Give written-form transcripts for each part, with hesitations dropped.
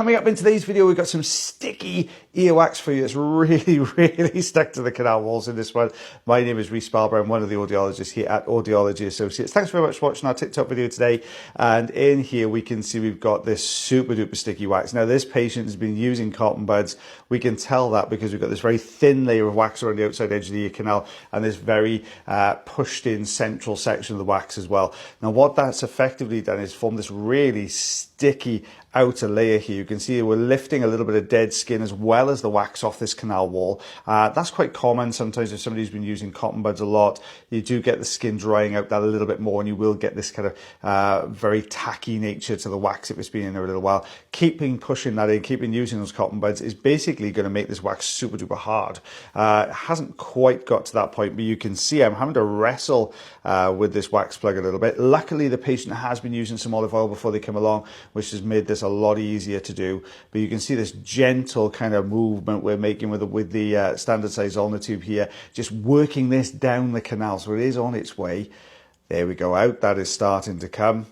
Coming up in today's video, we've got some sticky earwax for you that's really stuck to the canal walls in this one. My name is Rhys Barber. I'm one of the audiologists here at Audiology Associates. Thanks very much for watching our TikTok video today. And in here, we can see we've got this super duper sticky wax. Now, this patient has been using cotton buds. We can tell that because we've got this very thin layer of wax around the outside edge of the ear canal and this very pushed in central section of the wax as well. Now, what that's effectively done is form this really sticky outer layer here. You can see we're lifting a little bit of dead skin as well as the wax off this canal wall. That's quite common. Sometimes if somebody's been using cotton buds a lot, you do get the skin drying out that a little bit more, and you will get this kind of very tacky nature to the wax if it's been in there a little while. Pushing that in, keeping using those cotton buds is basically going to make this wax super duper hard. It hasn't quite got to that point, but you can see I'm having to wrestle with this wax plug a little bit. Luckily, the patient has been using some olive oil before they come along, which has made this a lot easier to do. But you can see this gentle kind of movement we're making with the standard size ulnar tube here, just working this down the canal. So it is on its way. There we go, out. That is starting to come.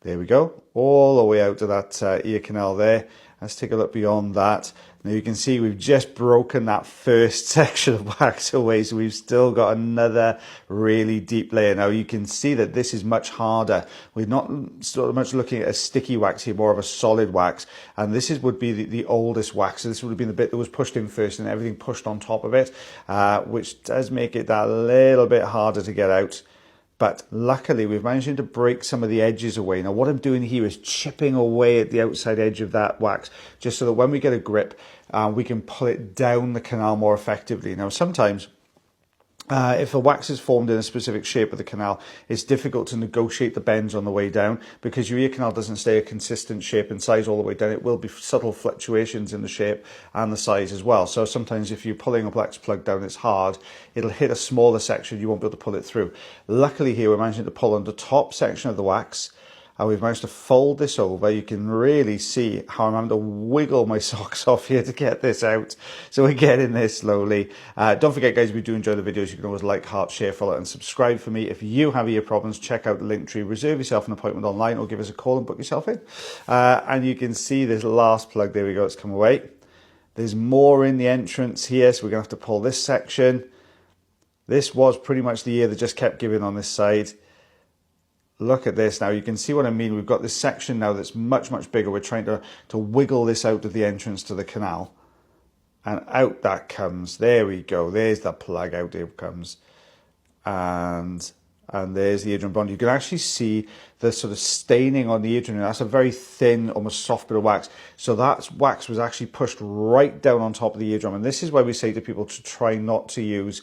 There we go, all the way out to that ear canal there. Let's take a look beyond that. Now you can see we've just broken that first section of wax away, so we've still got another really deep layer. Now you can see that this is much harder. We're not so much looking at a sticky wax here, more of a solid wax. And this would be the oldest wax. So this would have been the bit that was pushed in first and everything pushed on top of it, which does make it that little bit harder to get out. But luckily, we've managed to break some of the edges away. Now, what I'm doing here is chipping away at the outside edge of that wax, just so that when we get a grip, we can pull it down the canal more effectively. Now, sometimes, if the wax is formed in a specific shape of the canal, it's difficult to negotiate the bends on the way down because your ear canal doesn't stay a consistent shape and size all the way down. It will be subtle fluctuations in the shape and the size as well. So sometimes if you're pulling a wax plug down, it's hard. It'll hit a smaller section. You won't be able to pull it through. Luckily here, we're managing to pull on the top section of the wax. And we've managed to fold this over. You can really see how I'm having to wiggle my socks off here to get this out. So we're getting there slowly. Don't forget, guys, if you do enjoy the videos, you can always like, heart, share, follow, and subscribe for me. If you have ear problems, check out the link tree, reserve yourself an appointment online, or give us a call and book yourself in. And you can see this last plug. There we go. It's come away. There's more in the entrance here, so we're going to have to pull this section. This was pretty much the ear that just kept giving on this side. Look at this now. You can see what I mean. We've got this section now that's much bigger. We're trying to wiggle this out of the entrance to the canal. And out that comes. There we go. There's the plug. Out it comes. And there's the eardrum bond. You can actually see the sort of staining on the eardrum. That's a very thin, almost soft bit of wax. So that wax was actually pushed right down on top of the eardrum. And this is why we say to people to try not to use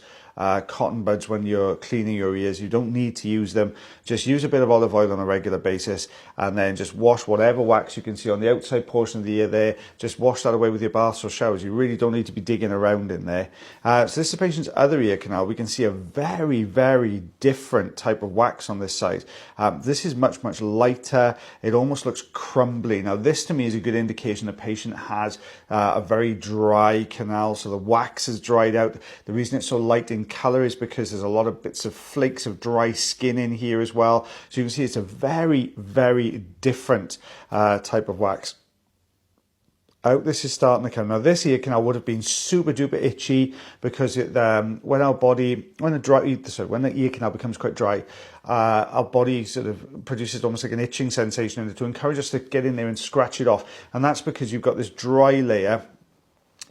cotton buds when you're cleaning your ears. You don't need to use them. Just use a bit of olive oil on a regular basis, and then just wash whatever wax you can see on the outside portion of the ear there. Just wash that away with your baths or showers. You really don't need to be digging around in there. So this is the patient's other ear canal. We can see a very different type of wax on this side. This is much lighter. It almost looks crumbly. Now this to me is a good indication the patient has a very dry canal, so the wax is dried out. The reason it's so light in color is because there's a lot of bits of flakes of dry skin in here as well. So you can see it's a very different type of wax. Out this is starting to come. Now this ear canal would have been super duper itchy because when the ear canal becomes quite dry, our body sort of produces almost like an itching sensation in it to encourage us to get in there and scratch it off. And that's because you've got this dry layer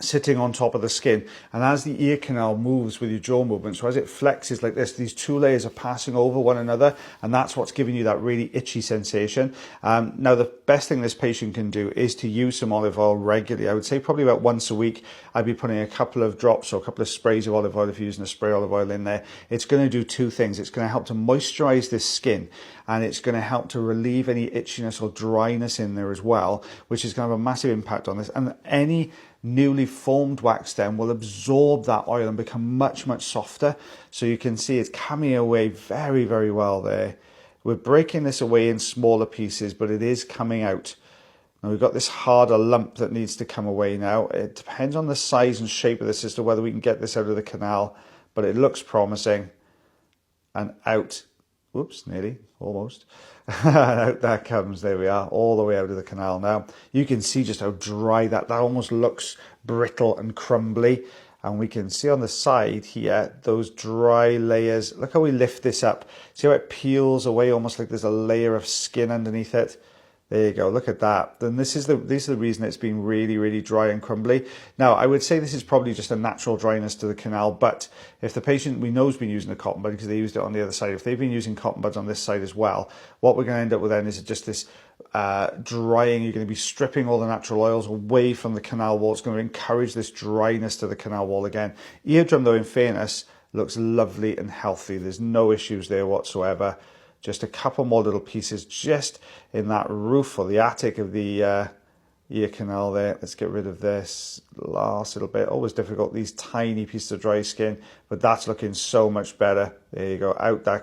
sitting on top of the skin, and as the ear canal moves with your jaw movement, so as it flexes like this, these two layers are passing over one another, and that's what's giving you that really itchy sensation. Now the best thing this patient can do is to use some olive oil regularly. I would say probably about once a week. I'd be putting a couple of drops or a couple of sprays of olive oil if you're using a spray olive oil in there. It's going to do two things. It's going to help to moisturize this skin, and it's going to help to relieve any itchiness or dryness in there as well, which is going to have a massive impact on this. And any newly formed wax then will absorb that oil and become much softer. So you can see it's coming away very well there. We're breaking this away in smaller pieces, but it is coming out. Now we've got this harder lump that needs to come away now. It depends on the size and shape of this as to whether we can get this out of the canal, but it looks promising. And out Whoops, nearly, almost. Out that comes, there we are, all the way out of the canal now. You can see just how dry that almost looks brittle and crumbly. And we can see on the side here, those dry layers. Look how we lift this up. See how it peels away, almost like there's a layer of skin underneath it. There you go, look at that. Then this is the reason it's been really, really dry and crumbly. Now, I would say this is probably just a natural dryness to the canal, but if the patient we know has been using a cotton bud, because they used it on the other side, if they've been using cotton buds on this side as well, what we're going to end up with then is just this drying. You're going to be stripping all the natural oils away from the canal wall. It's going to encourage this dryness to the canal wall again. Eardrum, though, in fairness, looks lovely and healthy. There's no issues there whatsoever. Just a couple more little pieces just in that roof or the attic of the ear canal there. Let's get rid of this last little bit. Always difficult, these tiny pieces of dry skin, but that's looking so much better. There you go, out that